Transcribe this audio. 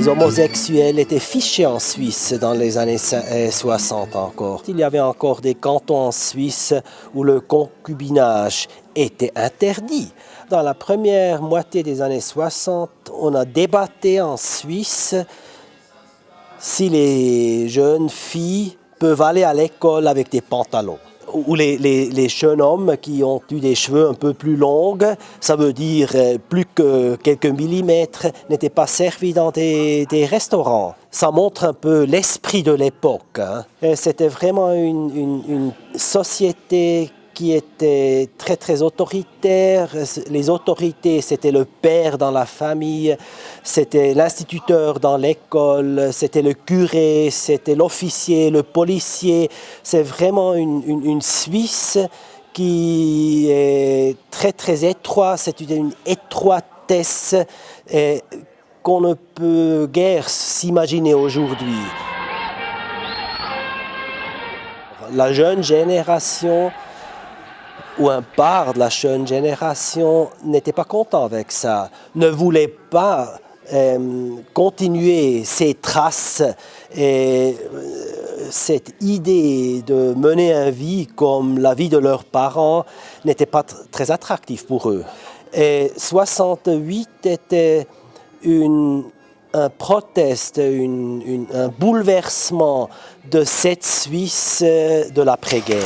les homosexuels étaient fichés en Suisse dans les années 60 encore. Il y avait encore des cantons en Suisse où le concubinage était interdit. Dans la première moitié des années 60, on a débattu en Suisse si les jeunes filles peuvent aller à l'école avec des pantalons. Ou les jeunes hommes qui ont eu des cheveux un peu plus longs, ça veut dire plus que quelques millimètres, n'étaient pas servis dans des restaurants. Ça montre un peu l'esprit de l'époque. C'était vraiment une société qui était très très autoritaire. Les autorités, c'était le père dans la famille, c'était l'instituteur dans l'école, c'était le curé, c'était l'officier, le policier. C'est vraiment une Suisse qui est très très étroite, c'est une étroitesse qu'on ne peut guère s'imaginer aujourd'hui. La jeune génération ou un part de la jeune génération n'était pas content avec ça, ne voulait pas continuer ces traces et cette idée de mener une vie comme la vie de leurs parents n'était pas très attractive pour eux. Et 68 était un proteste, un bouleversement de cette Suisse de l'après-guerre.